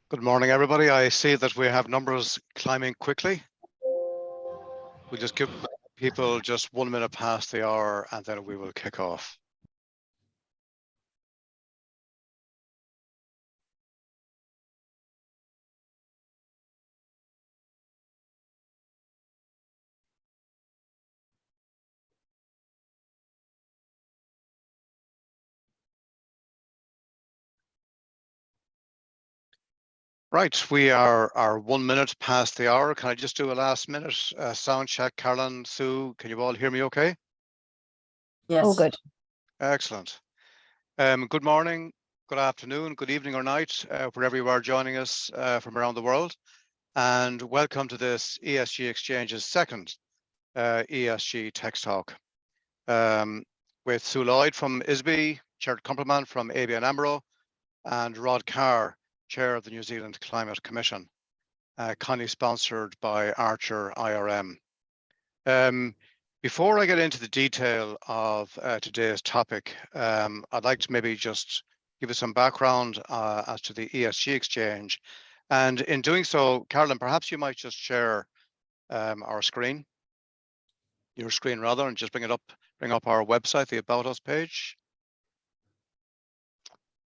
Good morning, everybody. I see that we have numbers climbing quickly. We'll just give people just 1 minute past the hour and then we will kick off. Right, we are 1 minute past the hour. Can I just do a last minute sound check? Carolyn, Sue, can you all hear me okay? Yes. All good. Excellent. Good morning, good afternoon, good evening or night, wherever you are joining us from around the world. And welcome to this ESG Exchange's second ESG Tech Talk. With Sue Lloyd from ISSB, Chair Complement from ABN AMRO, and Rod Carr, Chair of the New Zealand Climate Commission, kindly sponsored by Archer IRM. Before I get into the detail of today's topic, I'd like to maybe just give you some background as to the ESG Exchange. And in doing so, Carolyn, perhaps you might just share our screen, your screen rather, and just bring up our website, the About Us page.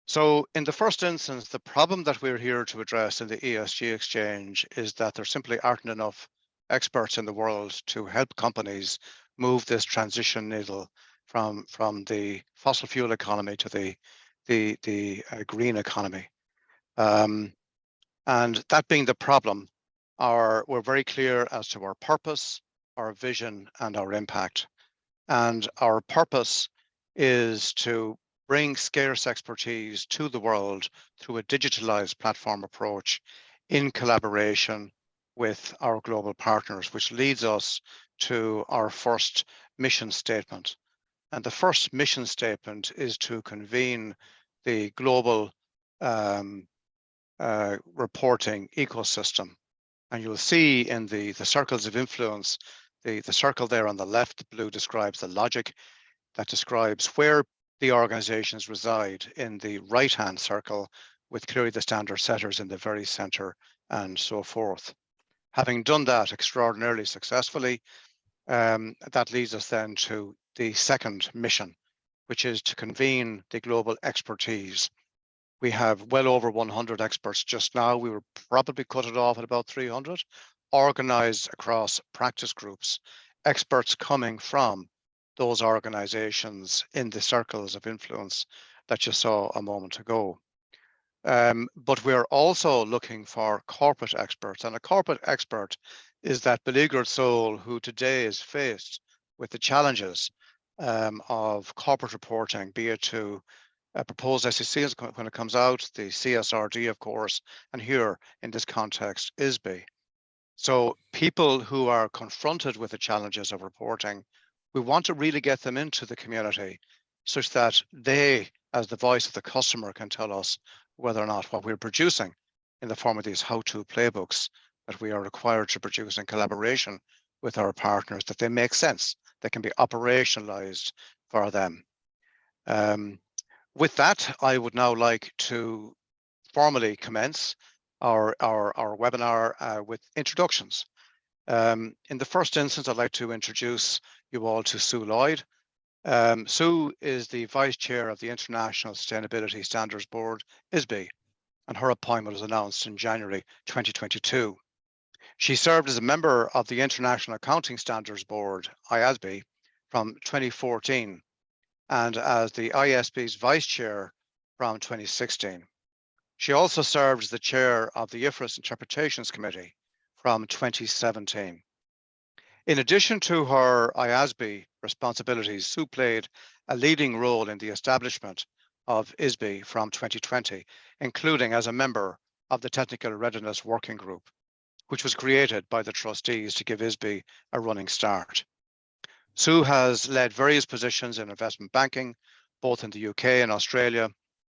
So in the first instance, the problem that we're here to address in the ESG Exchange is that there simply aren't enough experts in the world to help companies move this transition needle from the fossil fuel economy to the green economy. And that being the problem, we're very clear as to our purpose, our vision, and our impact. And our purpose is to bring scarce expertise to the world through a digitalized platform approach in collaboration with our global partners, which leads us to our first mission statement. And the first mission statement is to convene the global reporting ecosystem. And you'll see in the circles of influence, the circle there on the left, the blue, describes the logic that describes where the organizations reside in the right-hand circle, with clearly the standard setters in the very center and so forth. Having done that extraordinarily successfully, that leads us then to the second mission, which is to convene the global expertise. We have well over 100 experts just now. We will probably cut it off at about 300, organized across practice groups, experts coming from those organizations in the circles of influence that you saw a moment ago. But we're also looking for corporate experts, and a corporate expert is that beleaguered soul who today is faced with the challenges of corporate reporting, be it to proposed SEC when it comes out, the CSRD, of course, and here in this context, ISSB. So people who are confronted with the challenges of reporting, we want to really get them into the community such that they, as the voice of the customer, can tell us whether or not what we're producing in the form of these how-to playbooks that we are required to produce in collaboration with our partners, that they make sense, they can be operationalized for them. With that, I would now like to formally commence our webinar with introductions. In the first instance, I'd like to introduce you all to Sue Lloyd. Sue is the Vice Chair of the International Sustainability Standards Board, ISSB, and her appointment was announced in January 2022. She served as a member of the International Accounting Standards Board, ISSB, from 2014, and as the ISSB's Vice Chair from 2016. She also served as the Chair of the IFRS Interpretations Committee from 2017. In addition to her ISSB responsibilities, Sue played a leading role in the establishment of ISSB from 2020, including as a member of the Technical Readiness Working Group, which was created by the trustees to give ISSB a running start. Sue has led various positions in investment banking, both in the UK and Australia,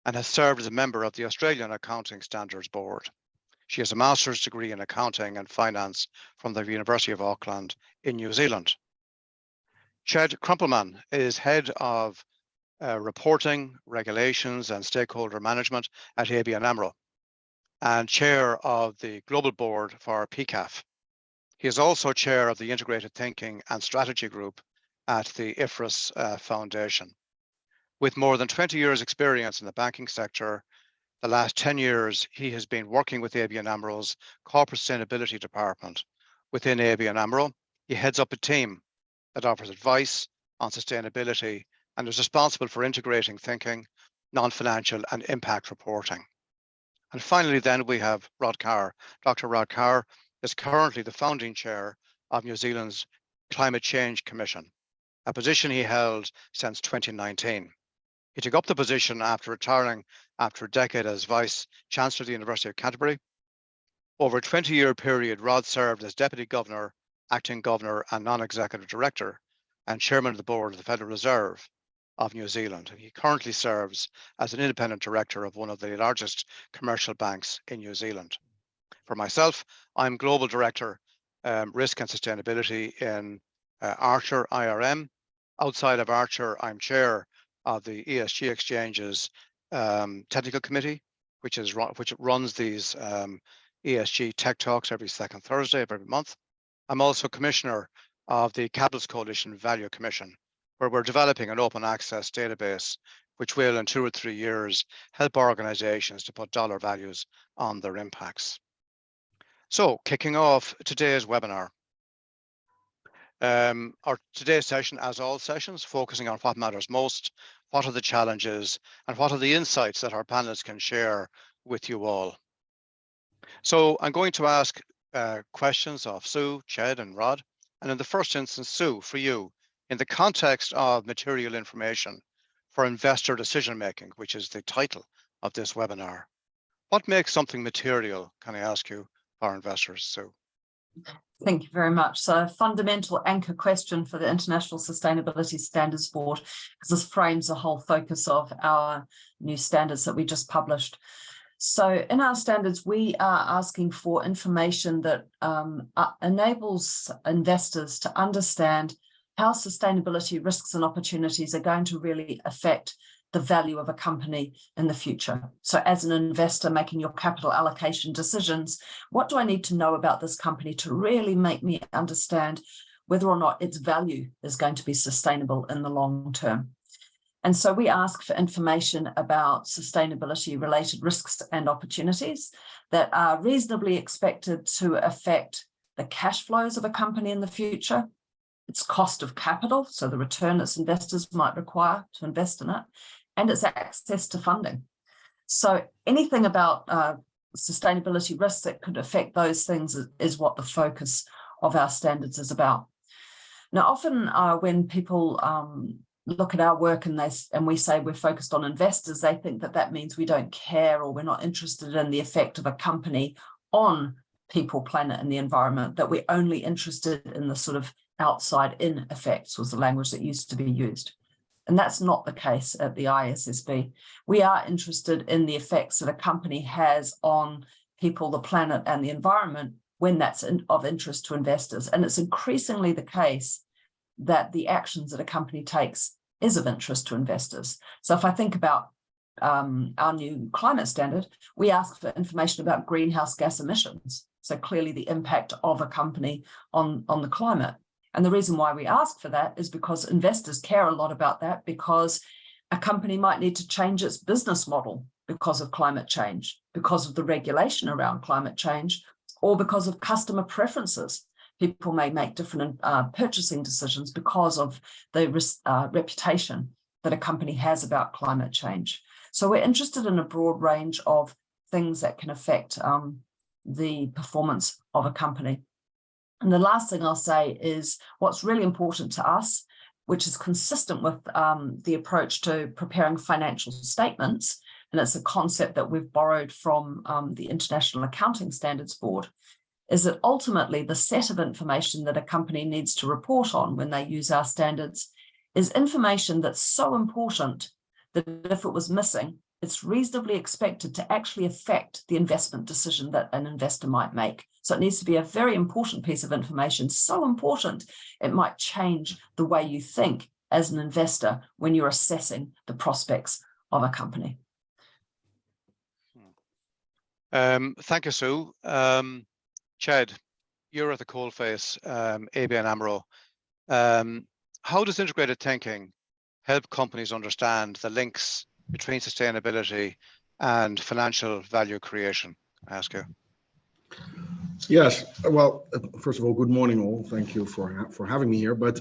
and has served as a member of the Australian Accounting Standards Board. She has a master's degree in accounting and finance from the University of Auckland in New Zealand. Ched Crumpelman is head of reporting, regulations, and stakeholder management at ABN AMRO, and chair of the global board for PCAF. He is also chair of the Integrated Thinking and Strategy Group at the IFRS Foundation. With more than 20 years experience in the banking sector, the last 10 years, he has been working with ABN AMRO's Corporate Sustainability Department. Within ABN AMRO, he heads up a team that offers advice on sustainability and is responsible for integrating thinking, non-financial and impact reporting. And finally, then we have Rod Carr. Dr. Rod Carr is currently the founding chair of New Zealand's Climate Change Commission, a position he held since 2019. He took up the position after retiring after a decade as Vice Chancellor of the University of Canterbury. Over a 20-year period, Rod served as Deputy Governor, Acting Governor and Non-Executive Director and Chairman of the Board of the Federal Reserve of New Zealand. And he currently serves as an independent director of one of the largest commercial banks in New Zealand. For myself, I'm Global Director, Risk and Sustainability in Archer IRM. Outside of Archer, I'm Chair of the ESG Exchange's Technical Committee, which runs these ESG Tech Talks every second Thursday of every month. I'm also Commissioner of the Capitals Coalition Value Commission, where we're developing an open access database, which will in 2 or 3 years help organizations to put dollar values on their impacts. So kicking off today's webinar. Our today's session, as all sessions, focusing on what matters most, what are the challenges, and what are the insights that our panelists can share with you all. So I'm going to ask questions of Sue, Ched, and Rod. And in the first instance, Sue, for you, in the context of material information for investor decision-making, which is the title of this webinar, what makes something material, can I ask you, for investors, Sue? Thank you very much. So a fundamental anchor question for the International Sustainability Standards Board, because this frames the whole focus of our new standards that we just published. So in our standards, we are asking for information that enables investors to understand how sustainability risks and opportunities are going to really affect the value of a company in the future. So as an investor making your capital allocation decisions, what do I need to know about this company to really make me understand whether or not its value is going to be sustainable in the long term? And so we ask for information about sustainability related risks and opportunities that are reasonably expected to affect the cash flows of a company in the future, its cost of capital, so the return its investors might require to invest in it, and its access to funding. So anything about sustainability risks that could affect those things is what the focus of our standards is about. Now, often when people look at our work and we say we're focused on investors, they think that that means we don't care or we're not interested in the effect of a company on people, planet, and the environment, that we're only interested in the sort of outside-in effects, was the language that used to be used. And that's not the case at the ISSB. We are interested in the effects that a company has on people, the planet, and the environment when that's of interest to investors. And it's increasingly the case that the actions that a company takes is of interest to investors. So if I think about our new climate standard, we ask for information about greenhouse gas emissions. So clearly the impact of a company on the climate. And the reason why we ask for that is because investors care a lot about that, because a company might need to change its business model because of climate change, because of the regulation around climate change, or because of customer preferences. People may make different purchasing decisions because of the reputation that a company has about climate change. So we're interested in a broad range of things that can affect the performance of a company. And the last thing I'll say is what's really important to us, which is consistent with the approach to preparing financial statements, and it's a concept that we've borrowed from the International Accounting Standards Board, is that ultimately the set of information that a company needs to report on when they use our standards is information that's so important that if it was missing, it's reasonably expected to actually affect the investment decision that an investor might make. So it needs to be a very important piece of information, so important it might change the way you think as an investor when you're assessing the prospects of a company. Thank you, Sue. Chad, you're at the coalface, ABN AMRO. How does integrated thinking help companies understand the links between sustainability and financial value creation? I ask you. Yes, well, first of all, good morning all. Thank you for having me here. But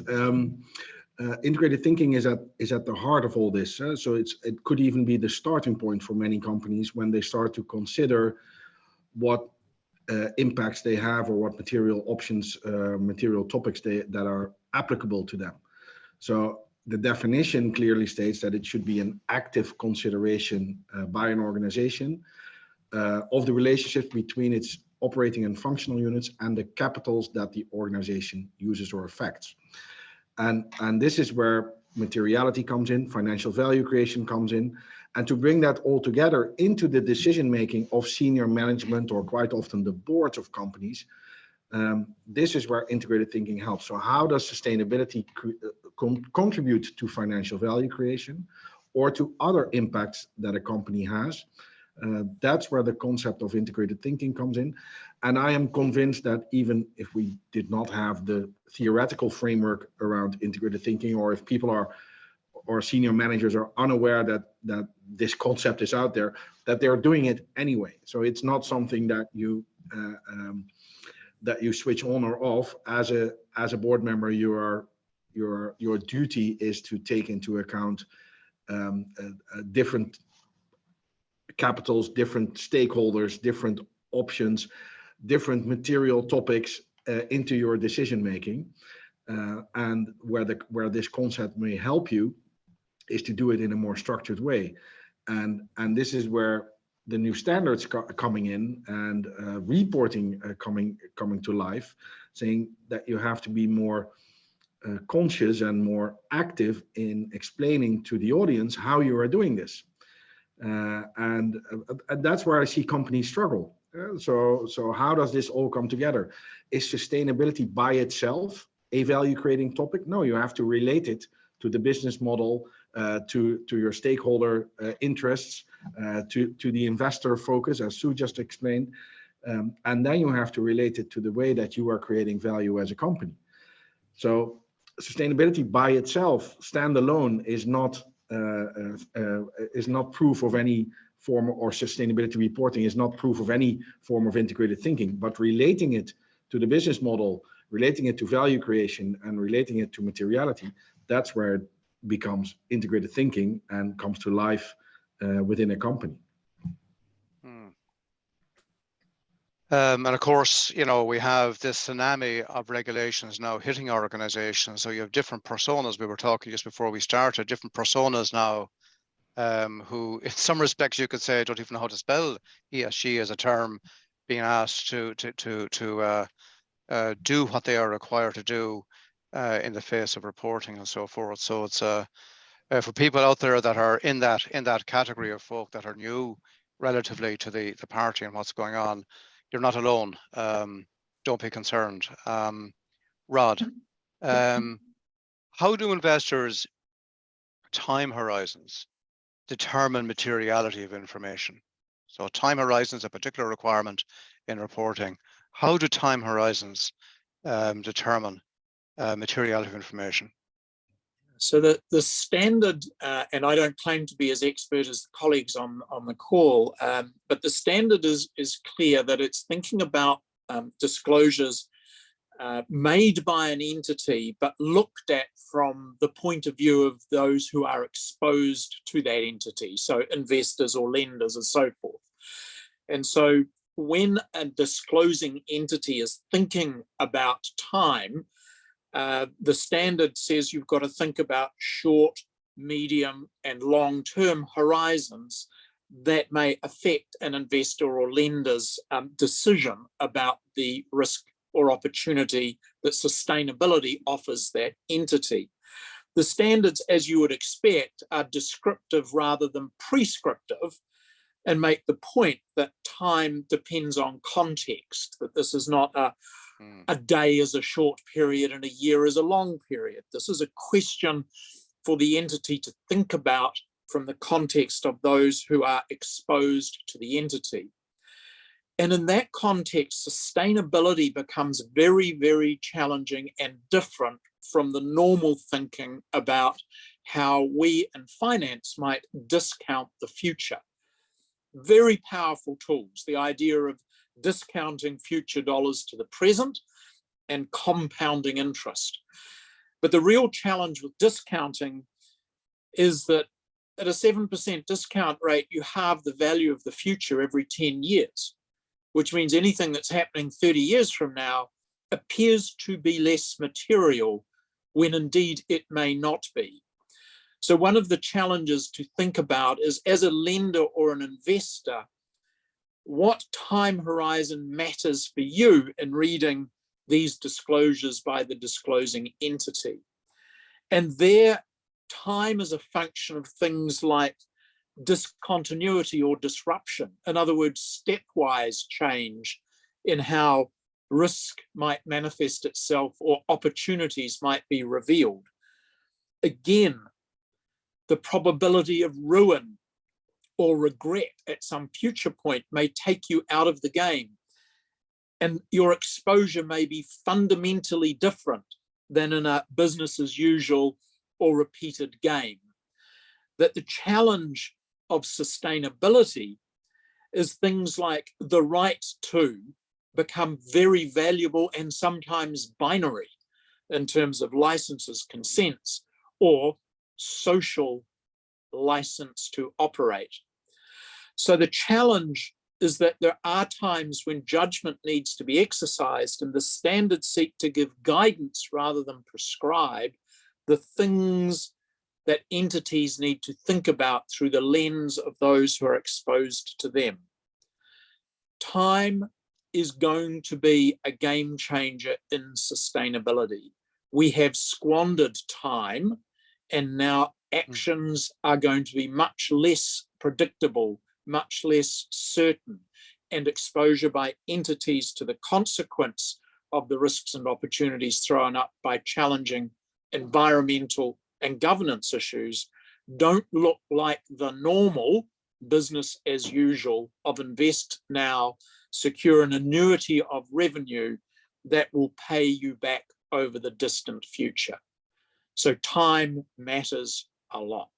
integrated thinking is at the heart of all this. So it could even be the starting point for many companies when they start to consider what impacts they have or what material options, material topics that are applicable to them. So the definition clearly states that it should be an active consideration by an organization of the relationship between its operating and functional units and the capitals that the organization uses or affects. And this is where materiality comes in, financial value creation comes in, and to bring that all together into the decision-making of senior management or quite often the boards of companies, this is where integrated thinking helps. So how does sustainability contribute to financial value creation or to other impacts that a company has? That's where the concept of integrated thinking comes in. And I am convinced that even if we did not have the theoretical framework around integrated thinking, or if people are or senior managers are unaware that this concept is out there, that they're doing it anyway. So it's not something that you switch on or off. As a board member, your duty is to take into account different capitals, different stakeholders, different options, different material topics into your decision making, and where this concept may help you is to do it in a more structured way, and this is where the new standards coming in and reporting coming to life, saying that you have to be more conscious and more active in explaining to the audience how you are doing this. And that's where I see companies struggle. So how does this all come together? Is sustainability by itself a value creating topic? No, you have to relate it to the business model, to your stakeholder interests, to the investor focus, as Sue just explained. And then you have to relate it to the way that you are creating value as a company. So sustainability by itself, standalone, is not proof of any form, or sustainability reporting is not proof of any form of integrated thinking, but relating it to the business model, relating it to value creation, and relating it to materiality, that's where it becomes integrated thinking and comes to life within a company. And of course, you know, we have this tsunami of regulations now hitting our organizations. So you have different personas. We were talking just before we started, different personas now, who in some respects you could say don't even know how to spell ESG as a term, being asked to do what they are required to do in the face of reporting and so forth. So it's for people out there that are in that category of folk that are new relatively to the party and what's going on, you're not alone. Don't be concerned. Rod, how do investors' time horizons determine materiality of information? So time horizons, a particular requirement in reporting. How do time horizons determine materiality of information? So the standard, and I don't claim to be as expert as the colleagues on the call, but the standard is clear that it's thinking about disclosures made by an entity, but looked at from the point of view of those who are exposed to that entity, so investors or lenders and so forth. And so when a disclosing entity is thinking about time, the standard says you've got to think about short, medium, and long-term horizons that may affect an investor or lender's decision about the risk or opportunity that sustainability offers that entity. The standards, as you would expect, are descriptive rather than prescriptive, and make the point that time depends on context, that this is not a day is a short period and a year is a long period. This is a question for the entity to think about from the context of those who are exposed to the entity. And in that context, sustainability becomes very, very challenging and different from the normal thinking about how we in finance might discount the future. Very powerful tools, the idea of discounting future dollars to the present and compounding interest. But the real challenge with discounting is that at a 7% discount rate, you halve the value of the future every 10 years, which means anything that's happening 30 years from now appears to be less material when indeed it may not be. So one of the challenges to think about is, as a lender or an investor, what time horizon matters for you in reading these disclosures by the disclosing entity. And their time is a function of things like discontinuity or disruption. In other words, stepwise change in how risk might manifest itself or opportunities might be revealed. Again, the probability of ruin or regret at some future point may take you out of the game, and your exposure may be fundamentally different than in a business as usual or repeated game. That the challenge of sustainability is things like the right to become very valuable and sometimes binary in terms of licenses, consents, or social license to operate. So the challenge is that there are times when judgment needs to be exercised, and the standards seek to give guidance rather than prescribe the things that entities need to think about through the lens of those who are exposed to them. Time is going to be a game changer in sustainability. We have squandered time, and now actions are going to be much less predictable, much less certain, and exposure by entities to the consequence of the risks and opportunities thrown up by challenging environmental and governance issues don't look like the normal business as usual of invest now, secure an annuity of revenue that will pay you back over the distant future. So time matters a lot.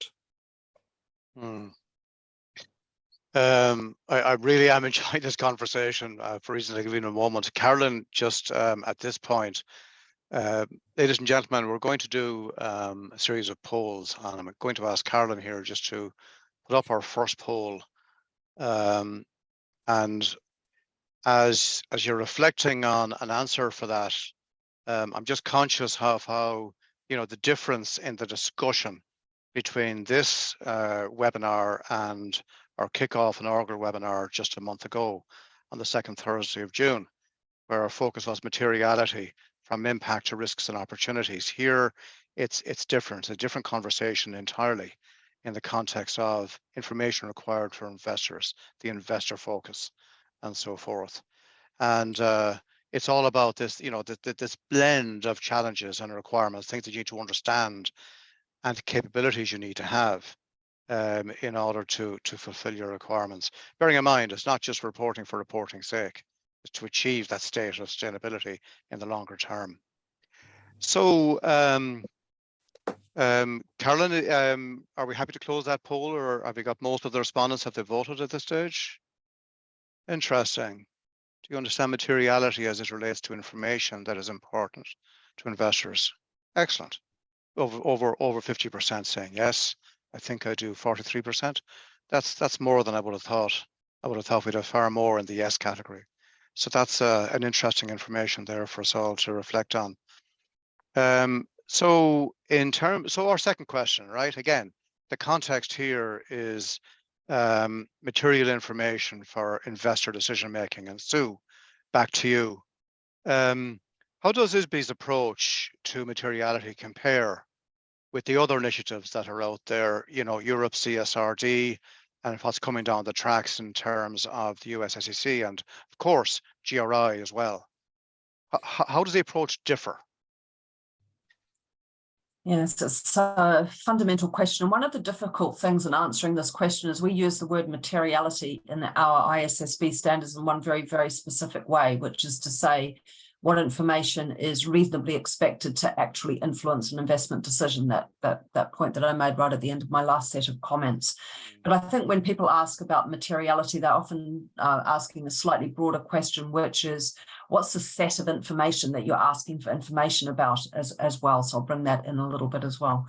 I really am enjoying this conversation for reasons I'll give you in a moment. Carolyn, just at this point, ladies and gentlemen, we're going to do a series of polls, and I'm going to ask Carolyn here just to put up our first poll. And as you're reflecting on an answer for that, I'm just conscious of how, you know, the difference in the discussion between this webinar and our kickoff inaugural webinar just a month ago on the second Thursday of June, where our focus was materiality from impact to risks and opportunities. Here, it's different, a different conversation entirely in the context of information required for investors, the investor focus, and so forth. And it's all about this, you know, this blend of challenges and requirements, things that you need to understand and capabilities you need to have in order to fulfill your requirements. Bearing in mind, it's not just reporting for reporting's sake, it's to achieve that state of sustainability in the longer term. So, Carolyn, are we happy to close that poll, or have we got most of the respondents? Have they voted at this stage? Interesting. Do you understand materiality as it relates to information that is important to investors? Excellent. Over 50% saying yes. I think I do 43%. That's more than I would have thought. I would have thought we'd have far more in the yes category. So that's an interesting information there for us all to reflect on. So our second question, right? Again, the context here is material information for investor decision making. And Sue, back to you. How does ISSB's approach to materiality compare with the other initiatives that are out there, you know, Europe CSRD and what's coming down the tracks in terms of the US SEC and, of course, GRI as well? How does the approach differ? Yes, it's a fundamental question. And one of the difficult things in answering this question is we use the word materiality in our ISSB standards in one very, very specific way, which is to say what information is reasonably expected to actually influence an investment decision, that point that I made right at the end of my last set of comments. But I think when people ask about materiality, they're often asking a slightly broader question, which is, what's the set of information that you're asking for information about as well? So I'll bring that in a little bit as well.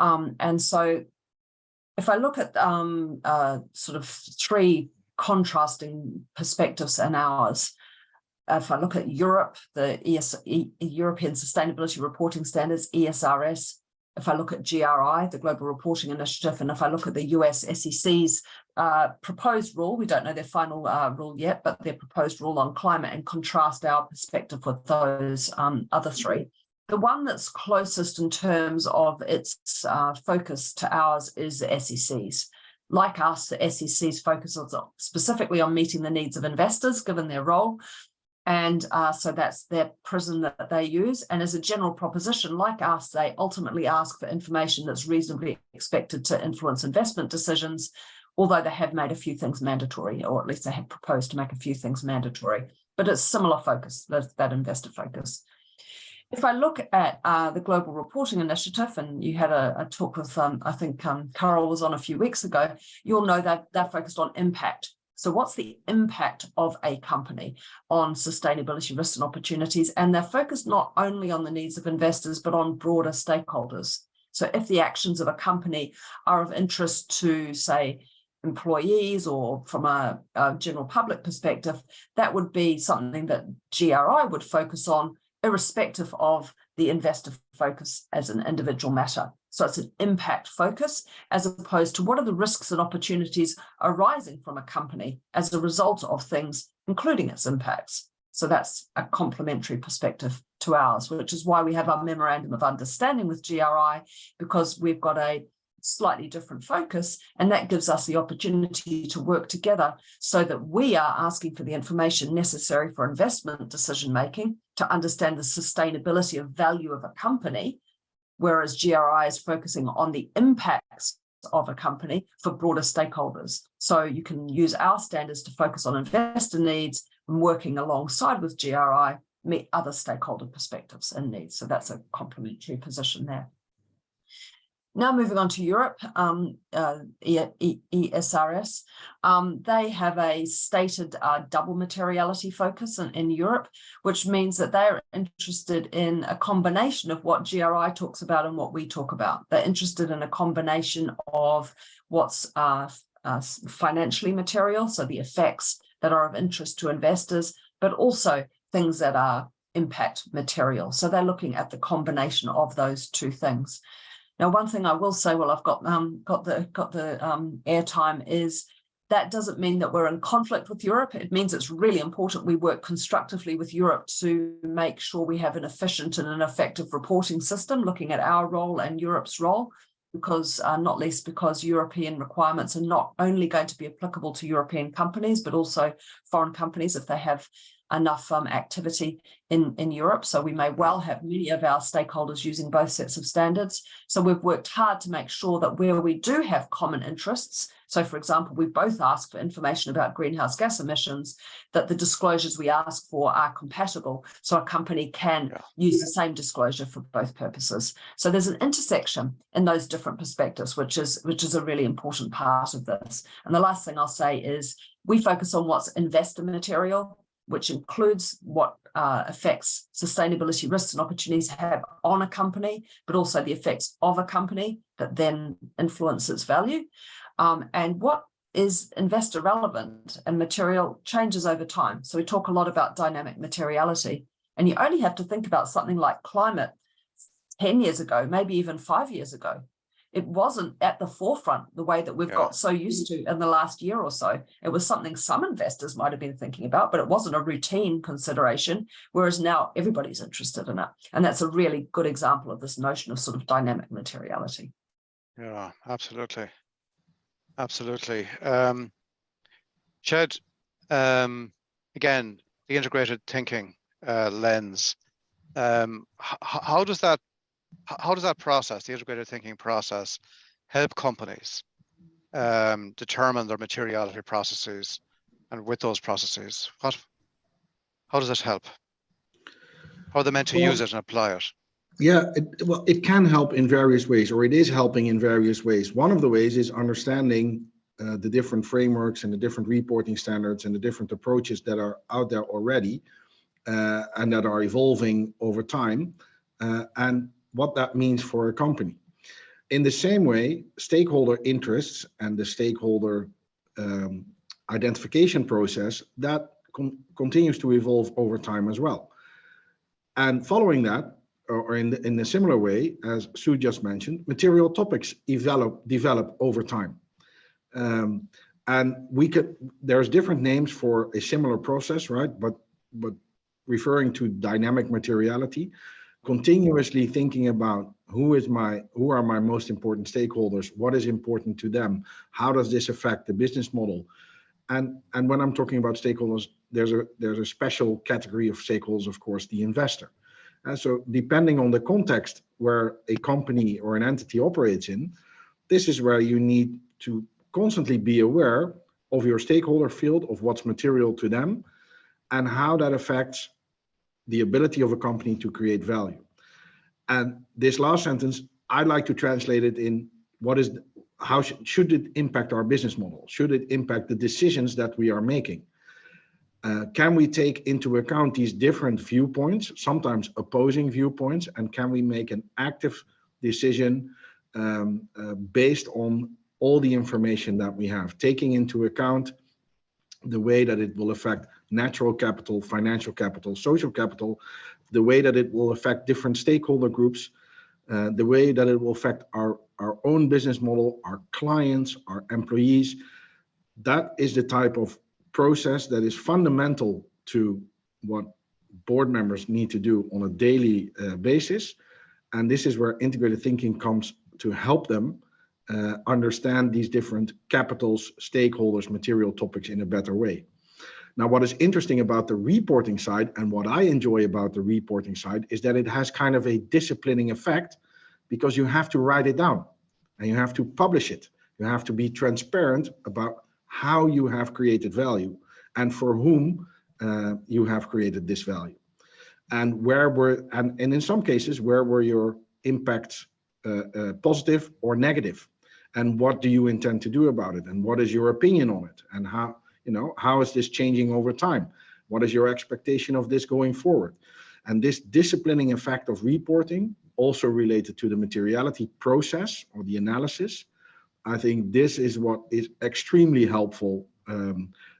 And so if I look at sort of three contrasting perspectives in ours, if I look at Europe, the European Sustainability Reporting Standards, ESRS, if I look at GRI, the Global Reporting Initiative, and if I look at the US SEC's proposed rule, we don't know their final rule yet, but their proposed rule on climate, and contrast our perspective with those other three. The one that's closest in terms of its focus to ours is the SEC's. Like us, the SEC's focuses specifically on meeting the needs of investors, given their role. And so that's their prism that they use. And as a general proposition, like us, they ultimately ask for information that's reasonably expected to influence investment decisions, although they have made a few things mandatory, or at least they have proposed to make a few things mandatory. But it's similar focus, that investor focus. If I look at the Global Reporting Initiative, and you had a talk with, I think Carol was on a few weeks ago, you'll know that they're focused on impact. So what's the impact of a company on sustainability risks and opportunities? And they're focused not only on the needs of investors, but on broader stakeholders. So if the actions of a company are of interest to, say, employees or from a general public perspective, that would be something that GRI would focus on, irrespective of the investor focus as an individual matter. So it's an impact focus, as opposed to what are the risks and opportunities arising from a company as a result of things, including its impacts. So that's a complementary perspective to ours, which is why we have our memorandum of understanding with GRI, because we've got a slightly different focus, and that gives us the opportunity to work together so that we are asking for the information necessary for investment decision making to understand the sustainability of value of a company, whereas GRI is focusing on the impacts of a company for broader stakeholders. So you can use our standards to focus on investor needs, and working alongside with GRI, meet other stakeholder perspectives and needs. So that's a complementary position there. Now moving on to Europe, ESRS, they have a stated double materiality focus in Europe, which means that they're interested in a combination of what GRI talks about and what we talk about. They're interested in a combination of what's financially material, so the effects that are of interest to investors, but also things that are impact material. So they're looking at the combination of those two things. Now, one thing I will say, while I've got the airtime, is that doesn't mean that we're in conflict with Europe. It means it's really important we work constructively with Europe to make sure we have an efficient and an effective reporting system, looking at our role and Europe's role, because not least because European requirements are not only going to be applicable to European companies, but also foreign companies if they have enough activity in Europe. So we may well have many of our stakeholders using both sets of standards. So we've worked hard to make sure that where we do have common interests, so for example, we both ask for information about greenhouse gas emissions, that the disclosures we ask for are compatible, so a company can use the same disclosure for both purposes. So there's an intersection in those different perspectives, which is a really important part of this. And the last thing I'll say is we focus on what's investor material, which includes what effects sustainability risks and opportunities have on a company, but also the effects of a company that then influence its value. And what is investor relevant and material changes over time. So we talk a lot about dynamic materiality, and you only have to think about something like climate 10 years ago, maybe even 5 years ago. it wasn't at the forefront the way that we've Yeah. got so used to in the last year or so. It was something some investors might have been thinking about, but it wasn't a routine consideration, whereas now everybody's interested in it. And that's a really good example of this notion of sort of dynamic materiality. Yeah, absolutely. Absolutely. Ched, again, the integrated thinking lens. How does that process, the integrated thinking process, help companies determine their materiality processes, and with those processes, how does it help? How are they meant to use it and apply it? Yeah, well, it can help in various ways, or it is helping in various ways. One of the ways is understanding the different frameworks and the different reporting standards and the different approaches that are out there already and that are evolving over time, and what that means for a company. In the same way, stakeholder interests and the stakeholder identification process, that continues to evolve over time as well. And following that, or in a similar way, as Sue just mentioned, material topics develop over time. And there's different names for a similar process, right? But referring to dynamic materiality, continuously thinking about who are my most important stakeholders, what is important to them, how does this affect the business model? And when I'm talking about stakeholders, there's a special category of stakeholders, of course, the investor. And so depending on the context where a company or an entity operates in, this is where you need to constantly be aware of your stakeholder field, of what's material to them, and how that affects the ability of a company to create value. And this last sentence, I'd like to translate it in how should it impact our business model? Should it impact the decisions that we are making? Can we take into account these different viewpoints, sometimes opposing viewpoints, and can we make an active decision based on all the information that we have, taking into account the way that it will affect natural capital, financial capital, social capital, the way that it will affect different stakeholder groups, the way that it will affect our own business model, our clients, our employees. That is the type of process that is fundamental to what board members need to do on a daily basis. And this is where integrated thinking comes to help them understand these different capitals, stakeholders, material topics in a better way. Now, what is interesting about the reporting side, and what I enjoy about the reporting side, is that it has kind of a disciplining effect, because you have to write it down and you have to publish it. You have to be transparent about how you have created value and for whom you have created this value. And and in some cases, where were your impacts positive or negative? And what do you intend to do about it? And what is your opinion on it? And how is this changing over time? What is your expectation of this going forward? And this disciplining effect of reporting, also related to the materiality process or the analysis, I think this is what is extremely helpful.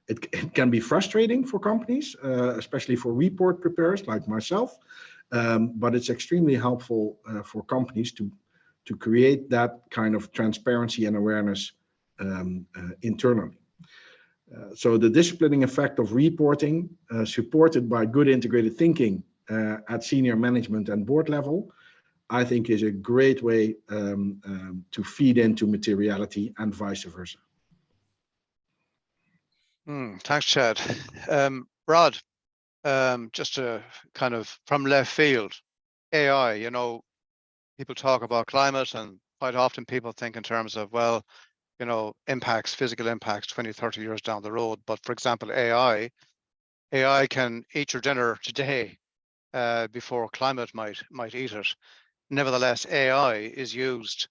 It can be frustrating for companies, especially for report preparers like myself, but it's extremely helpful for companies to create that kind of transparency and awareness internally. So the disciplining effect of reporting, supported by good integrated thinking at senior management and board level, I think is a great way to feed into materiality and vice versa. Thanks, Chad. Rod, just a kind of from left field, AI, people talk about climate, and quite often people think in terms of, well, impacts, physical impacts 20, 30 years down the road. But for example, AI can eat your dinner today before climate might eat it. Nevertheless, AI is used,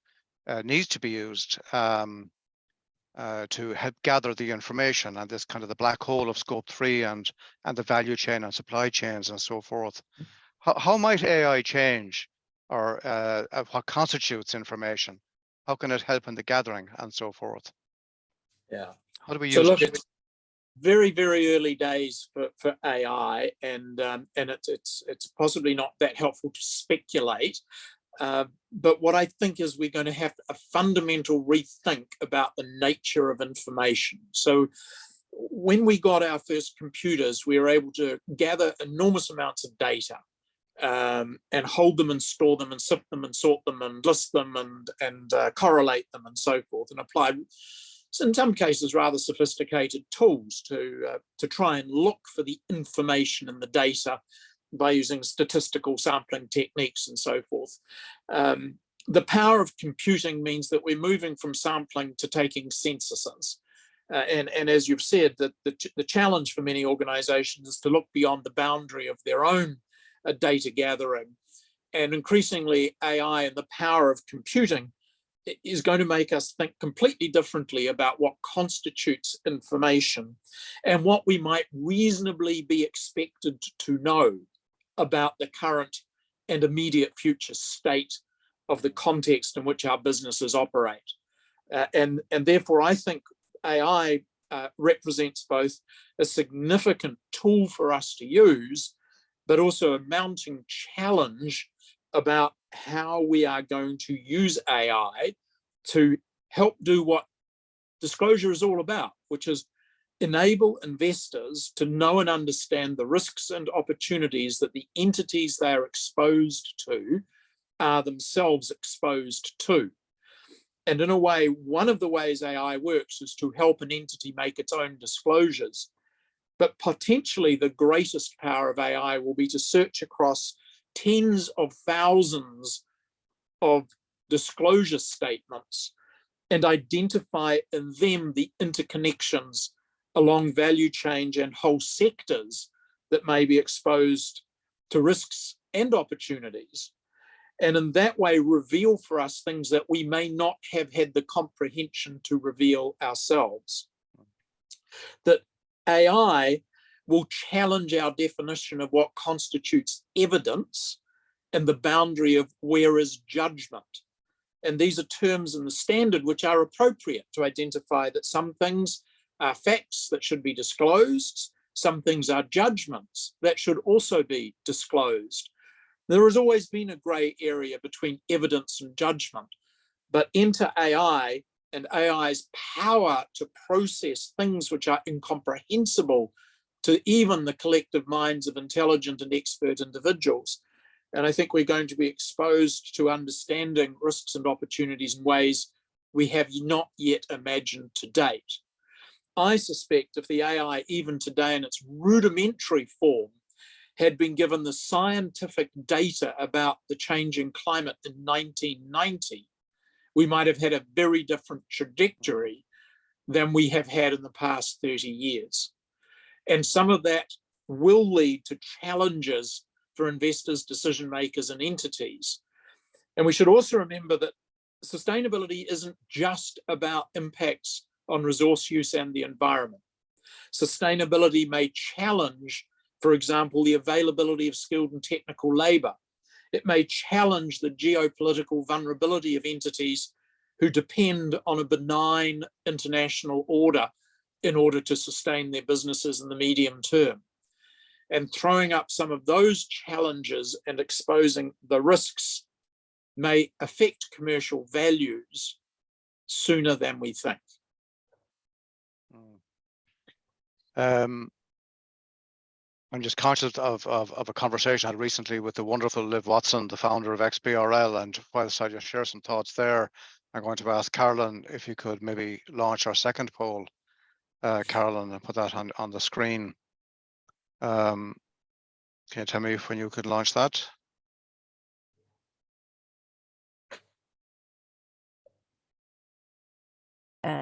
needs to be used to help gather the information, and this kind of the black hole of scope 3 and the value chain and supply chains and so forth. How might AI change, or what constitutes information? How can it help in the gathering and so forth? Yeah. How do we use so look, it? It's very, very early days for AI, and it's possibly not that helpful to speculate. But what I think is we're going to have a fundamental rethink about the nature of information. So when we got our first computers, we were able to gather enormous amounts of data and hold them and store them and sift them and sort them and list them and correlate them and so forth, and apply, in some cases, rather sophisticated tools to try and look for the information in the data by using statistical sampling techniques and so forth. The power of computing means that we're moving from sampling to taking censuses. And as you've said, the challenge for many organizations is to look beyond the boundary of their own data gathering. And increasingly, AI and the power of computing is going to make us think completely differently about what constitutes information and what we might reasonably be expected to know about the current and immediate future state of the context in which our businesses operate. And therefore, I think AI represents both a significant tool for us to use, but also a mounting challenge about how we are going to use AI to help do what disclosure is all about, which is enable investors to know and understand the risks and opportunities that the entities they are exposed to are themselves exposed to. And in a way, one of the ways AI works is to help an entity make its own disclosures. But potentially the greatest power of AI will be to search across tens of thousands of disclosure statements and identify in them the interconnections along value chains and whole sectors that may be exposed to risks and opportunities. And in that way, reveal for us things that we may not have had the comprehension to reveal ourselves. That AI will challenge our definition of what constitutes evidence and the boundary of where is judgment. And these are terms in the standard which are appropriate to identify that some things are facts that should be disclosed, some things are judgments that should also be disclosed. There has always been a grey area between evidence and judgment, but enter AI and AI's power to process things which are incomprehensible to even the collective minds of intelligent and expert individuals. And I think we're going to be exposed to understanding risks and opportunities in ways we have not yet imagined to date. I suspect if the AI, even today in its rudimentary form, had been given the scientific data about the changing climate in 1990, we might have had a very different trajectory than we have had in the past 30 years. And some of that will lead to challenges for investors, decision makers, and entities. And we should also remember that sustainability isn't just about impacts on resource use and the environment. Sustainability may challenge, for example, the availability of skilled and technical labor. It may challenge the geopolitical vulnerability of entities who depend on a benign international order in order to sustain their businesses in the medium term. And throwing up some of those challenges and exposing the risks may affect commercial values sooner than we think. I'm just conscious of a conversation I had recently with the wonderful Liv Watson, the founder of XBRL, and whilst I just share some thoughts there, I'm going to ask Carolyn if you could maybe launch our second poll, Carolyn, and put that on the screen. Can you tell me when you could launch that?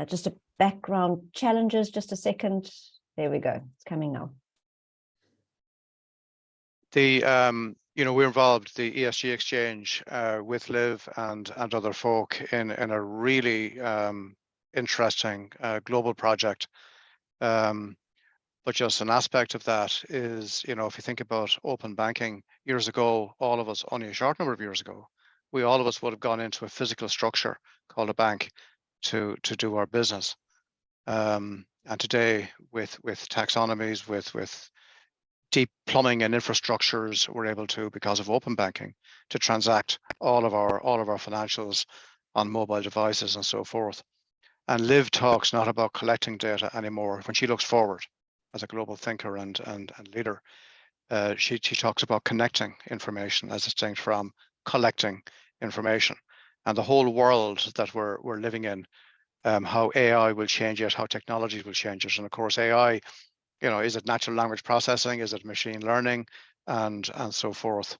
Just a background challenges, just a second. There we go, it's coming now. We're involved, the ESG exchange, with Liv and other folk in a really interesting global project. But just an aspect of that is, if you think about open banking, years ago, all of us, only a short number of years ago, all of us would have gone into a physical structure called a bank to do our business. And today, with taxonomies, with deep plumbing and infrastructures. We're able to, because of open banking, to transact all of our financials on mobile devices and so forth. And Liv talks not about collecting data anymore. When she looks forward as a global thinker and leader, she talks about connecting information as distinct from collecting information, and the whole world that we're living in, how AI will change it, how technologies will change it. And of course, AI, is it natural language processing? Is it machine learning, and so forth?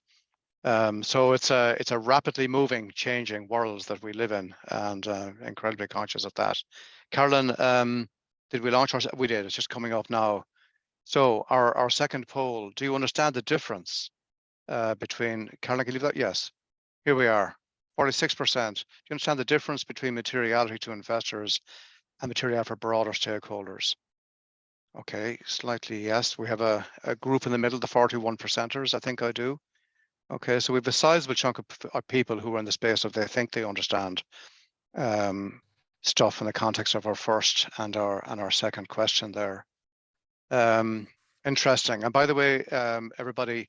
So it's a rapidly moving, changing world that we live in, and incredibly conscious of that. Carolyn, did we launch our? We did. It's just coming up now. So our second poll. Do you understand the difference between? Carolyn, can you leave that? Yes. Here we are. 46%. Do you understand the difference between materiality to investors and materiality for broader stakeholders? Okay, slightly yes. We have a group in the middle, the 41%ers. I think I do. Okay, so we have a sizable chunk of people who are in the space of they think they understand stuff in the context of our first and our second question there. Interesting. And by the way, everybody,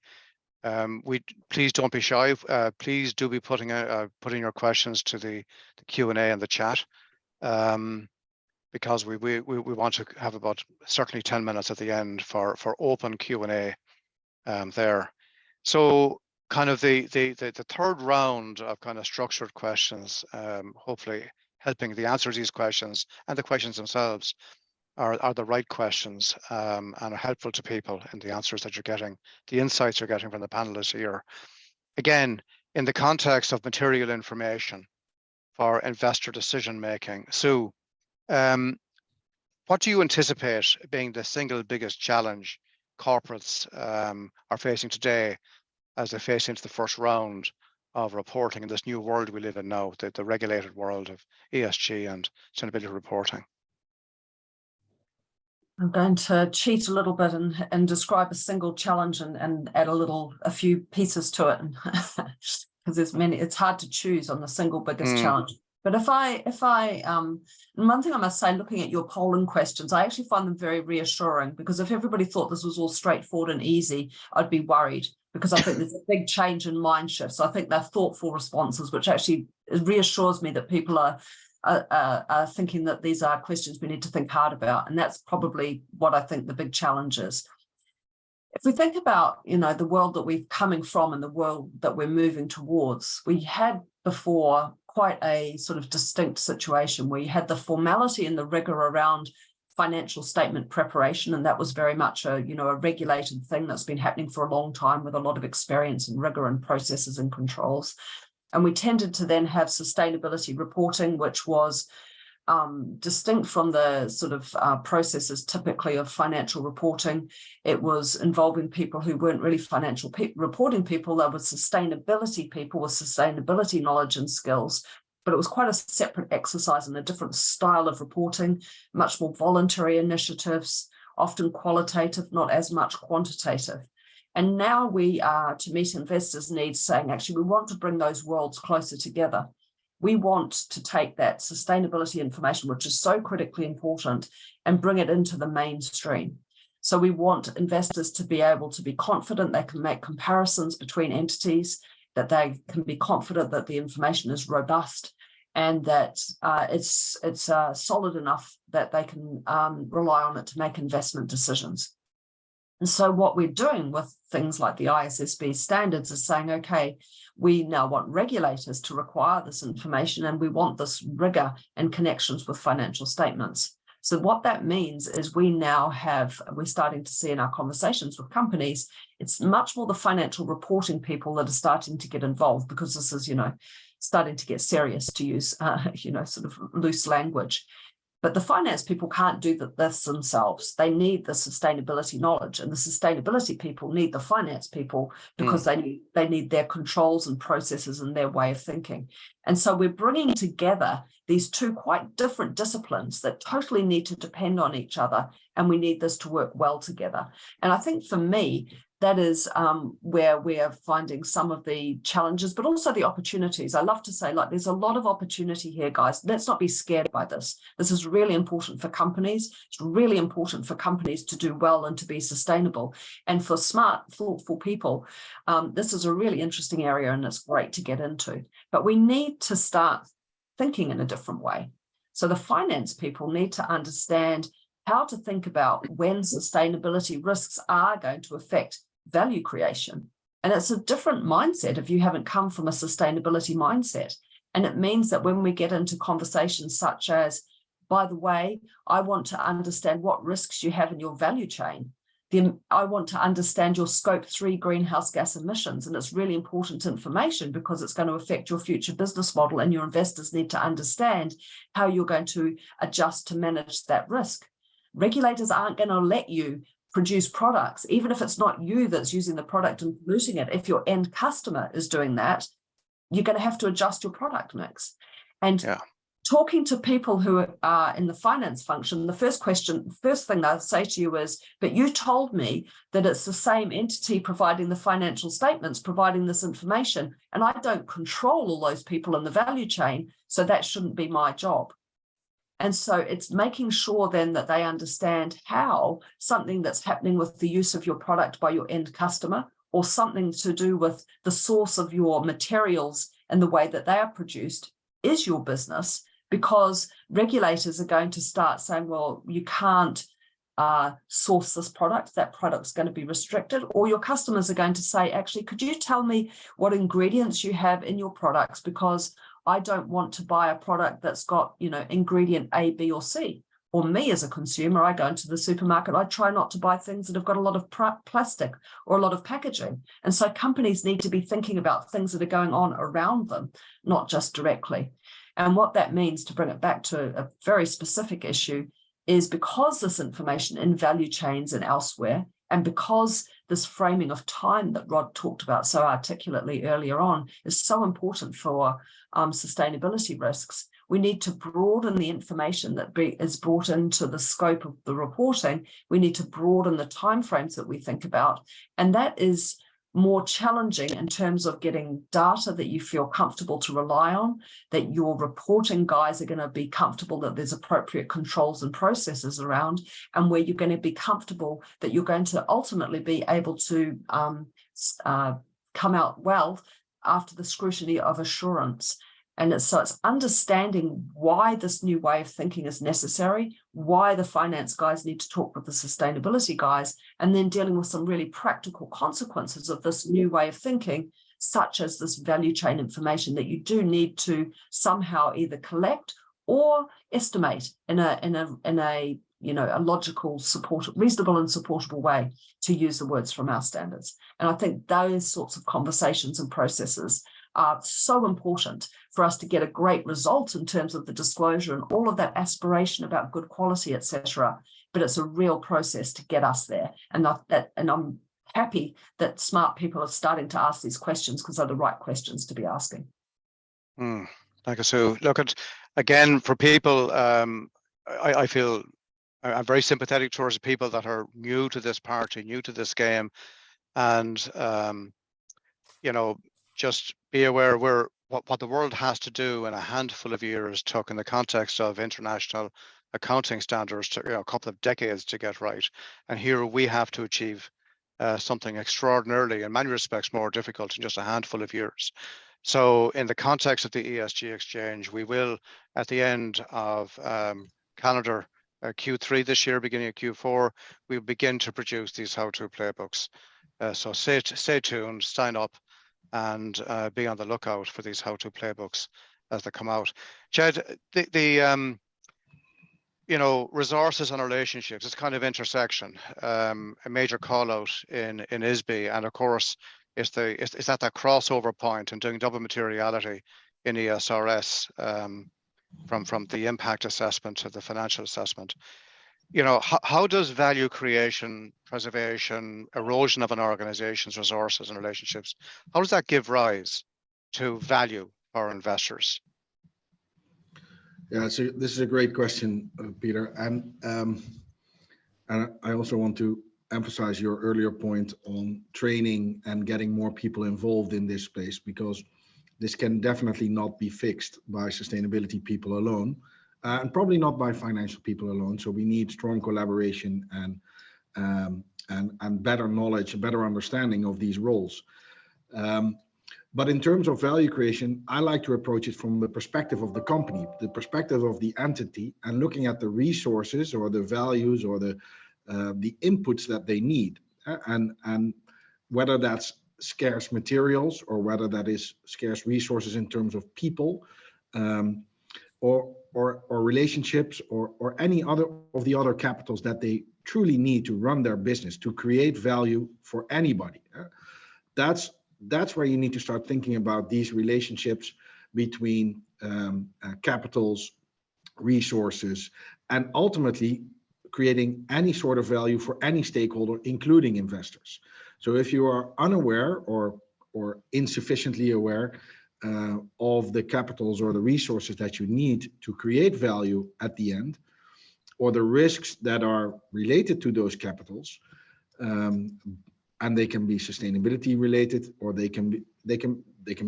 please don't be shy. Please do be putting your questions to the Q&A and the chat, because we want to have about certainly 10 minutes at the end for open Q&A there. So kind of the third round of kind of structured questions, hopefully helping the answers to these questions and the questions themselves are the right questions, and are helpful to people in the answers that you're getting, the insights you're getting from the panelists here. Again, in the context of material information for investor decision making. Sue, what do you anticipate being the single biggest challenge corporates are facing today as they face into the first round of reporting in this new world we live in now, the regulated world of ESG and sustainability reporting? I'm going to cheat a little bit and describe a single challenge and add a few pieces to it, because there's many. It's hard to choose on the single biggest challenge. But if I and one thing I must say, looking at your polling questions, I actually find them very reassuring, because if everybody thought this was all straightforward and easy, I'd be worried, because I think there's a big change in mind shift. So I think they're thoughtful responses, which actually reassures me that people are thinking that these are questions we need to think hard about. And that's probably what I think the big challenge is. If we think about, the world that we're coming from and the world that we're moving towards, we had before quite a sort of distinct situation where you had the formality and the rigor around financial statement preparation, and that was very much a regulated thing that's been happening for a long time, with a lot of experience and rigor and processes and controls. And we tended to then have sustainability reporting, which was distinct from the sort of processes typically of financial reporting. It was involving people who weren't really financial reporting people. They were sustainability people with sustainability knowledge and skills. But it was quite a separate exercise and a different style of reporting, much more voluntary initiatives, often qualitative, not as much quantitative. And now we are, to meet investors' needs, saying, actually, we want to bring those worlds closer together. We want to take that sustainability information, which is so critically important, and bring it into the mainstream. So we want investors to be able to be confident they can make comparisons between entities, that they can be confident that the information is robust, and that it's solid enough that they can rely on it to make investment decisions. And so what we're doing with things like the ISSB standards is saying, okay, we now want regulators to require this information, and we want this rigor and connections with financial statements. So what that means is we're starting to see in our conversations with companies, it's much more the financial reporting people that are starting to get involved, because this is, starting to get serious, to use, sort of loose language. But the finance people can't do this themselves. They need the sustainability knowledge, and the sustainability people need the finance people, because they need their controls and processes and their way of thinking. And so we're bringing together these two quite different disciplines that totally need to depend on each other, and we need this to work well together. And I think for me, that is where we are finding some of the challenges, but also the opportunities. I love to say, like, there's a lot of opportunity here, guys. Let's not be scared by this. This is really important for companies. It's really important for companies to do well and to be sustainable. And for smart, thoughtful people, this is a really interesting area, and it's great to get into. But we need to start thinking in a different way. So the finance people need to understand how to think about when sustainability risks are going to affect value creation. And it's a different mindset if you haven't come from a sustainability mindset. And it means that when we get into conversations such as, by the way, I want to understand what risks you have in your value chain. I want to understand your scope 3 greenhouse gas emissions. And it's really important information because it's going to affect your future business model, and your investors need to understand how you're going to adjust to manage that risk. Regulators aren't going to let you produce products, even if it's not you that's using the product and polluting it. If your end customer is doing that, you're going to have to adjust your product mix. And talking to people who are in the finance function, the first thing they'll say to you is, but you told me that it's the same entity providing the financial statements, providing this information, and I don't control all those people in the value chain, so that shouldn't be my job. And so it's making sure then that they understand how something that's happening with the use of your product by your end customer, or something to do with the source of your materials and the way that they are produced, is your business, because regulators are going to start saying, well, you can't source this product, that product's going to be restricted. Or your customers are going to say, actually, could you tell me what ingredients you have in your products, because I don't want to buy a product that's got, ingredient A, B, or C. Or me as a consumer, I go into the supermarket, I try not to buy things that have got a lot of plastic or a lot of packaging. And so companies need to be thinking about things that are going on around them, not just directly. And what that means, to bring it back to a very specific issue, is because this information in value chains and elsewhere, and because this framing of time that Rod talked about so articulately earlier on is so important for sustainability risks, we need to broaden the information that is brought into the scope of the reporting. We need to broaden the timeframes that we think about. And that is more challenging in terms of getting data that you feel comfortable to rely on, that your reporting guys are going to be comfortable that there's appropriate controls and processes around, and where you're going to be comfortable that you're going to ultimately be able to come out well after the scrutiny of assurance. And it's understanding why this new way of thinking is necessary, why the finance guys need to talk with the sustainability guys, and then dealing with some really practical consequences of this new way of thinking, such as this value chain information that you do need to somehow either collect or estimate in a logical, reasonable and supportable way, to use the words from our standards. And I think those sorts of conversations and processes are so important for us to get a great result in terms of the disclosure and all of that aspiration about good quality, etc. But it's a real process to get us there. And I'm happy that smart people are starting to ask these questions, because they're the right questions to be asking. Thank you, Sue. Look, again, for people, I feel I'm very sympathetic towards the people that are new to this party, new to this game, and just be aware what the world has to do in a handful of years took in the context of international accounting standards to a couple of decades to get right. And here we have to achieve something extraordinarily, in many respects, more difficult in just a handful of years. So in the context of the ESG exchange, we will, at the end of calendar Q3 this year, beginning of Q4, we'll begin to produce these how-to playbooks. So stay tuned, sign up, and be on the lookout for these how-to playbooks as they come out. Jed, the resources and relationships, it's kind of intersection, a major call out in ISSB, and of course it's at that crossover point and doing double materiality in ESRS, from the impact assessment to the financial assessment. How does value creation, preservation, erosion of an organization's resources and relationships, how does that give rise to value for investors? Yeah, so this is a great question, Peter. And I also want to emphasize your earlier point on training and getting more people involved in this space, because this can definitely not be fixed by sustainability people alone, and probably not by financial people alone. So we need strong collaboration and better knowledge, better understanding of these roles. But in terms of value creation, I like to approach it from the perspective of the company, the perspective of the entity, and looking at the resources or the values or the inputs that they need, and whether that's scarce materials or whether that is scarce resources in terms of people, or relationships, or any other of the other capitals that they truly need to run their business, to create value for anybody. That's where you need to start thinking about these relationships between capitals, resources, and ultimately creating any sort of value for any stakeholder, including investors. So if you are unaware or insufficiently aware of the capitals or the resources that you need to create value at the end, or the risks that are related to those capitals, and they can be sustainability related, or they can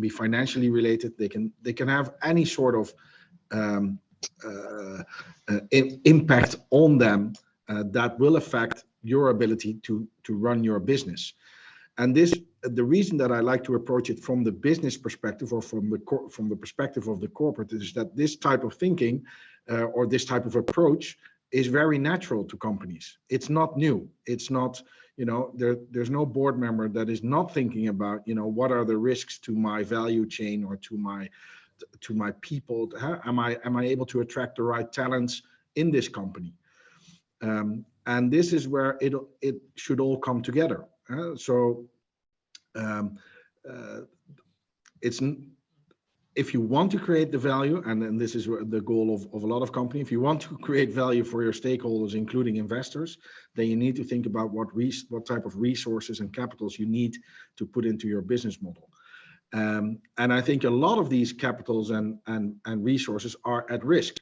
be financially related. They can have any sort of impact on them that will affect your ability to run your business. And the reason that I like to approach it from the business perspective, or from the perspective of the corporate, is that this type of thinking or this type of approach is very natural to companies. It's not new. It's not, there's no board member that is not thinking about, what are the risks to my value chain or to my people. Am I able to attract the right talents in this company? And this is where it should all come together. It's, if you want to create the value, and this is the goal of a lot of companies, if you want to create value for your stakeholders, including investors, then you need to think about what type of resources and capitals you need to put into your business model. And I think a lot of these capitals and resources are at risk,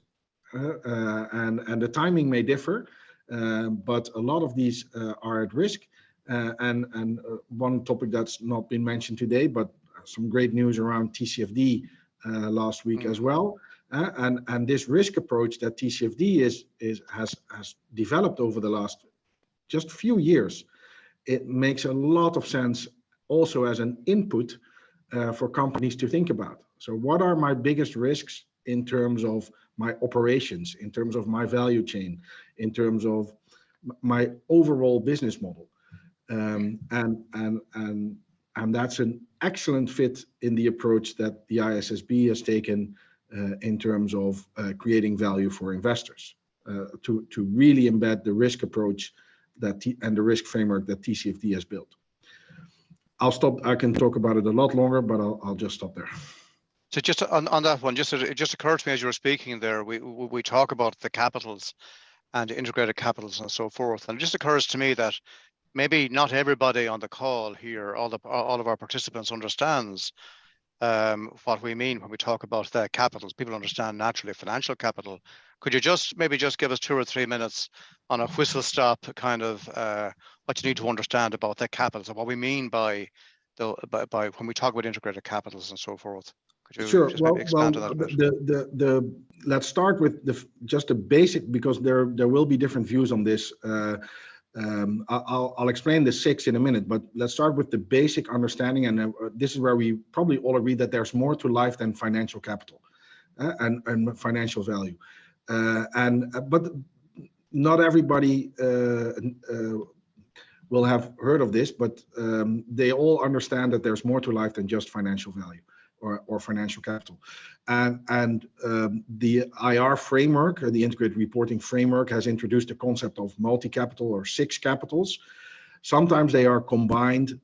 and the timing may differ, but a lot of these are at risk. And one topic that's not been mentioned today, but some great news around TCFD last week as well. And this risk approach that TCFD has developed over the last just few years, it makes a lot of sense also as an input for companies to think about. So what are my biggest risks in terms of my operations, in terms of my value chain, in terms of my overall business model? And that's an excellent fit in the approach that the ISSB has taken in terms of creating value for investors, to really embed the risk approach and the risk framework that TCFD has built. I'll stop. I can talk about it a lot longer, but I'll just stop there. So just on that one, it just occurred to me as you were speaking there, we talk about the capitals and integrated capitals and so forth, and it just occurs to me that maybe not everybody on the call here, all of our participants understands what we mean when we talk about the capitals. People understand naturally financial capital. Could you maybe just give us 2 or 3 minutes on a whistle stop kind of what you need to understand about the capitals and what we mean by when we talk about integrated capitals and so forth? Could you sure. just maybe expand on that a bit? Let's start with just the basic, because there will be different views on this. I'll explain the 6 in a minute, but let's start with the basic understanding, and this is where we probably all agree that there's more to life than financial capital and financial value. But not everybody will have heard of this, but they all understand that there's more to life than just financial value or financial capital. And the IR framework, the integrated reporting framework, has introduced the concept of multi-capital or 6 capitals. Sometimes they are combined,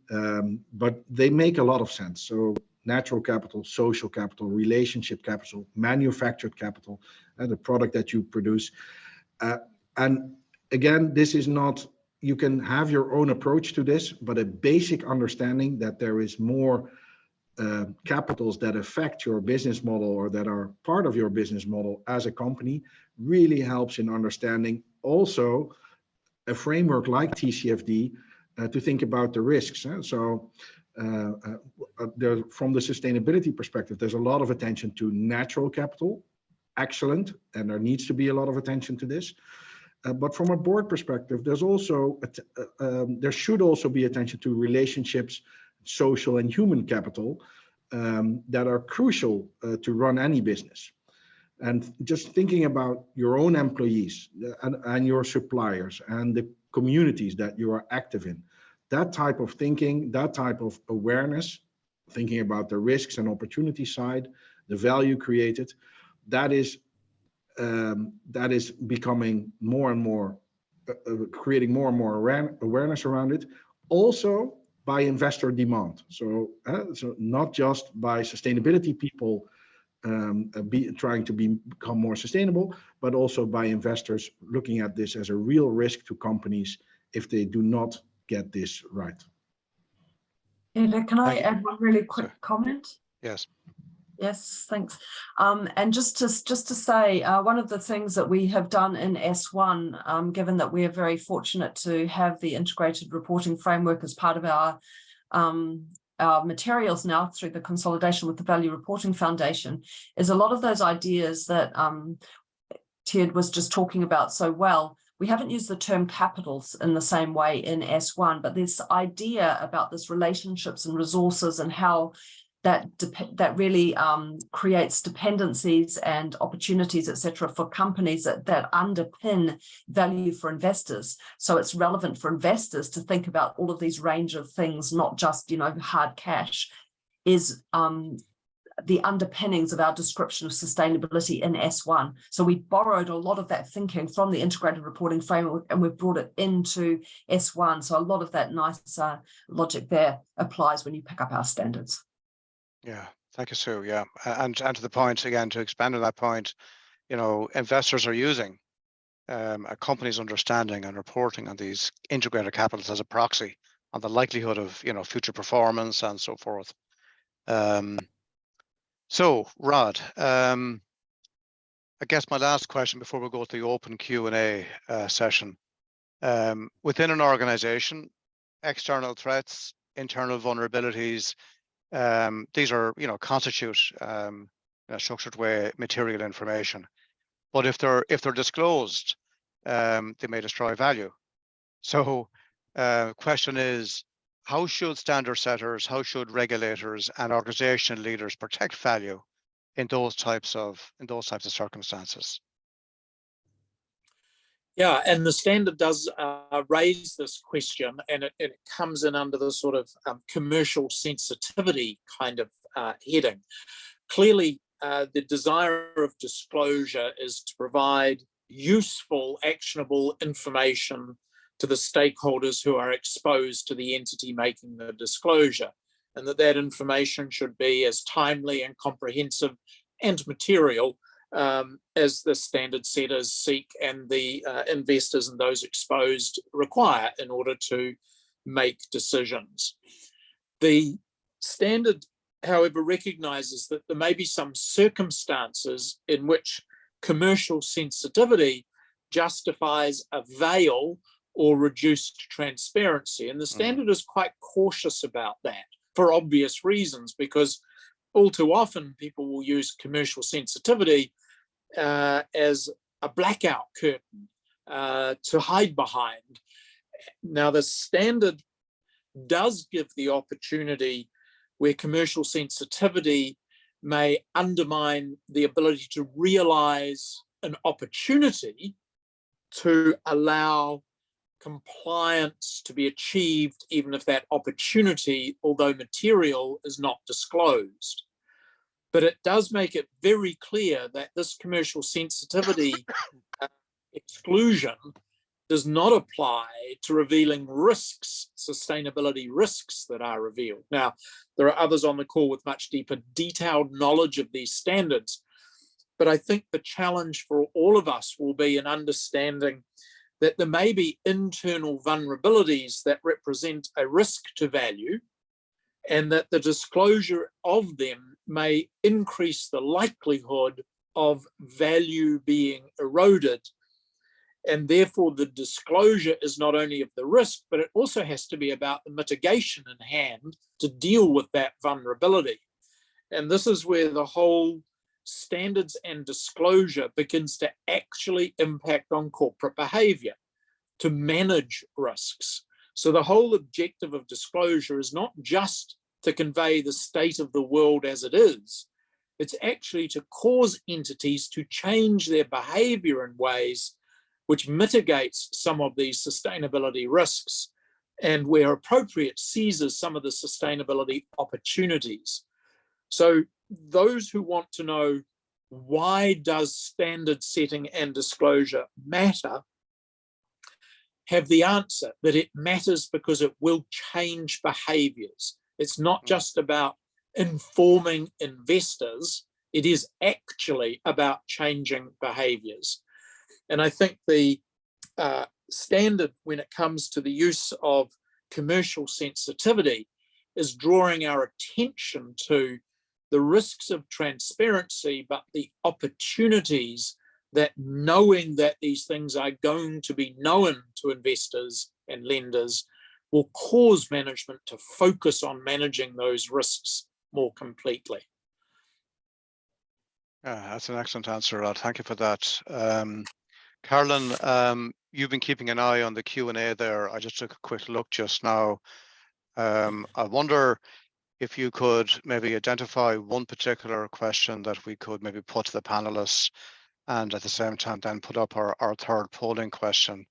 but they make a lot of sense. So natural capital, social capital, relationship capital, manufactured capital, the product that you produce. And again, this is not, you can have your own approach to this, but a basic understanding that there is more capitals that affect your business model or that are part of your business model as a company really helps in understanding also a framework like TCFD to think about the risks. So from the sustainability perspective, there's a lot of attention to natural capital. Excellent, and there needs to be a lot of attention to this. But from a board perspective, there's also there should also be attention to relationships, social and human capital that are crucial to run any business. And just thinking about your own employees and your suppliers and the communities that you are active in, that type of thinking, that type of awareness, thinking about the risks and opportunity side, the value created, that is becoming more and more, creating more and more awareness around it, also by investor demand. So not just by sustainability people trying to become more sustainable, but also by investors looking at this as a real risk to companies if they do not get this right. Can I add one really quick comment? Yes. Yes, thanks. And just to say, one of the things that we have done in S1, given that we are very fortunate to have the integrated reporting framework as part of our materials now through the consolidation with the Value Reporting Foundation, is a lot of those ideas that Ted was just talking about so well. We haven't used the term capitals in the same way in S1, but this idea about this relationships and resources and how that really creates dependencies and opportunities, etc., for companies that underpin value for investors. So it's relevant for investors to think about all of these range of things, not just, hard cash, is the underpinnings of our description of sustainability in S1. So we borrowed a lot of that thinking from the integrated reporting framework and we've brought it into S1. So a lot of that nice logic there applies when you pick up our standards. Yeah, thank you, Sue. Yeah, and to the point again, to expand on that point, investors are using a company's understanding and reporting on these integrated capitals as a proxy on the likelihood of future performance and so forth. So, Rod, I guess my last question before we go to the open Q&A session. Within an organization, external threats, internal vulnerabilities, these are, constitute in a structured way material information. But if they're disclosed, they may destroy value. So, question is, how should standard setters, how should regulators and organizational leaders protect value in those types of circumstances? Yeah, and the standard does raise this question, and it comes in under the sort of commercial sensitivity kind of heading. Clearly, the desire of disclosure is to provide useful, actionable information to the stakeholders who are exposed to the entity making the disclosure, and that information should be as timely and comprehensive and material as the standard setters seek and the investors and those exposed require in order to make decisions. The standard, however, recognises that there may be some circumstances in which commercial sensitivity justifies a veil or reduced transparency. And the standard is quite cautious about that for obvious reasons, because all too often people will use commercial sensitivity as a blackout curtain to hide behind. Now, the standard does give the opportunity where commercial sensitivity may undermine the ability to realize an opportunity to allow compliance to be achieved, even if that opportunity, although material, is not disclosed. But it does make it very clear that this commercial sensitivity exclusion does not apply to revealing risks, sustainability risks that are revealed. Now, there are others on the call with much deeper detailed knowledge of these standards, but I think the challenge for all of us will be in understanding that there may be internal vulnerabilities that represent a risk to value, and that the disclosure of them may increase the likelihood of value being eroded. And therefore, the disclosure is not only of the risk, but it also has to be about the mitigation in hand to deal with that vulnerability. And this is where the whole standards and disclosure begins to actually impact on corporate behavior to manage risks. So the whole objective of disclosure is not just to convey the state of the world as it is, it's actually to cause entities to change their behavior in ways which mitigates some of these sustainability risks and where appropriate seizes some of the sustainability opportunities. So those who want to know why does standard setting and disclosure matter have the answer that it matters because it will change behaviors. It's not just about informing investors, it is actually about changing behaviors. And I think the standard when it comes to the use of commercial sensitivity is drawing our attention to the risks of transparency, but the opportunities that knowing that these things are going to be known to investors and lenders will cause management to focus on managing those risks more completely. That's an excellent answer, Rod. Thank you for that. Carolyn, you've been keeping an eye on the Q&A there. I just took a quick look just now. I wonder if you could maybe identify one particular question that we could maybe put to the panelists, and at the same time then put up our third polling question.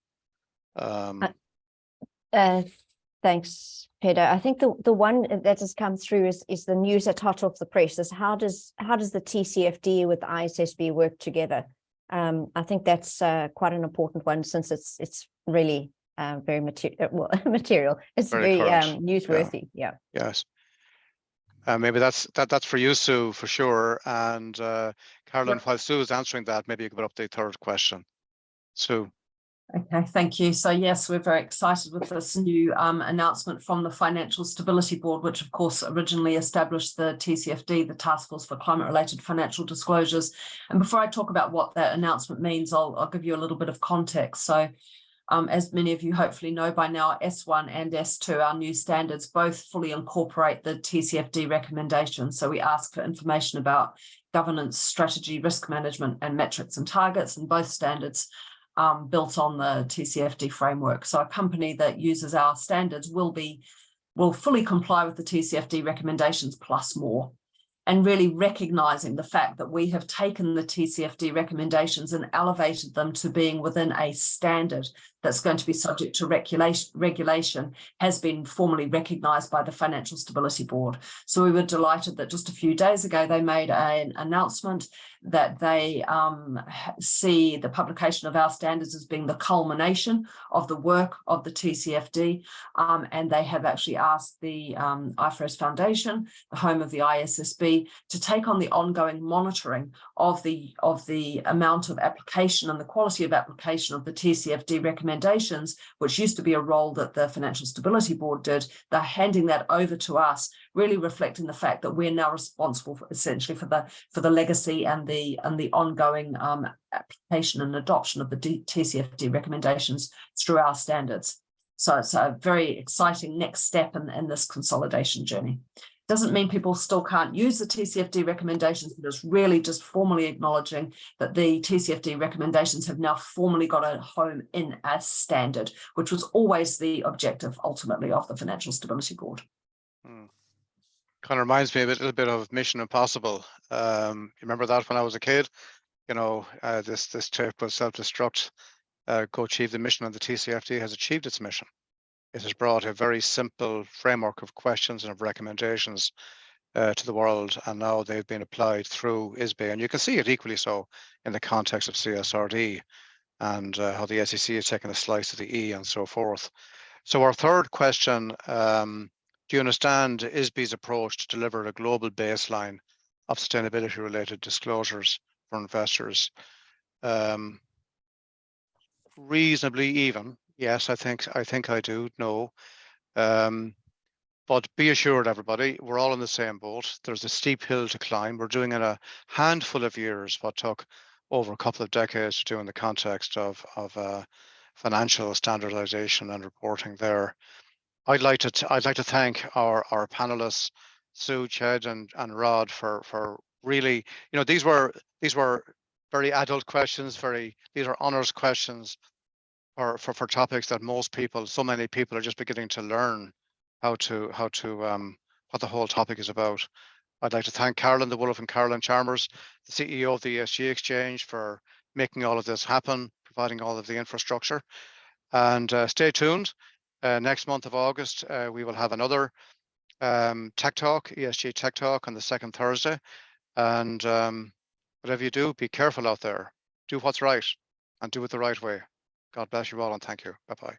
Thanks, Peter. I think the one that has come through is the news that's hot off the press is how does the TCFD with the ISSB work together? I think that's quite an important one since it's really very material. It's very newsworthy. Yeah. Yes. Maybe that's for you, Sue, for sure. And Carolyn, while Sue is answering that, maybe you could put up the third question. Sue. Okay, thank you. So yes, we're very excited with this new announcement from the Financial Stability Board, which of course originally established the TCFD, the Task Force for Climate-Related Financial Disclosures. And before I talk about what that announcement means, I'll give you a little bit of context. So as many of you hopefully know by now, S1 and S2, our new standards, both fully incorporate the TCFD recommendations. So we ask for information about governance, strategy, risk management, and metrics and targets, and both standards built on the TCFD framework. So a company that uses our standards will fully comply with the TCFD recommendations plus more. And really recognizing the fact that we have taken the TCFD recommendations and elevated them to being within a standard that's going to be subject to regulation has been formally recognized by the Financial Stability Board. So we were delighted that just a few days ago, they made an announcement that they see the publication of our standards as being the culmination of the work of the TCFD. And they have actually asked the IFRS Foundation, the home of the ISSB, to take on the ongoing monitoring of the amount of application and the quality of application of the TCFD recommendations, which used to be a role that the Financial Stability Board did. They're handing that over to us, really reflecting the fact that we're now responsible for, essentially for the legacy and the ongoing application and adoption of the TCFD recommendations through our standards. So it's a very exciting next step in this consolidation journey. Doesn't mean people still can't use the TCFD recommendations, but it's really just formally acknowledging that the TCFD recommendations have now formally got a home in a standard, which was always the objective ultimately of the Financial Stability Board. Kind of reminds me a little bit of Mission Impossible. You remember that when I was a kid? You know, this tape will self-destruct, go achieve the mission, and the TCFD has achieved its mission. It has brought a very simple framework of questions and of recommendations to the world, and now they've been applied through ISSB, and you can see it equally so in the context of CSRD and how the SEC is taking a slice of the E and so forth. So our third question, do you understand ISSB's approach to deliver a global baseline of sustainability-related disclosures for investors? Reasonably even. Yes, I think I do know. But be assured, everybody, we're all in the same boat. There's a steep hill to climb. We're doing in a handful of years what took over a couple of decades to do in the context of financial standardization and reporting there. I'd like to thank our panelists, Sue, Ched, and Rod for really, you know, these were very adult questions, these are honors questions for topics that so many people are just beginning to learn what the whole topic is about. I'd like to thank Carolyn de Wolf and Carolyn Chalmers, the CEO of the ESG Exchange, for making all of this happen, providing all of the infrastructure. And stay tuned. Next month of August, we will have another Tech Talk, ESG Tech Talk on the second Thursday. And whatever you do, be careful out there. Do what's right and do it the right way. God bless you all and thank you. Bye-bye.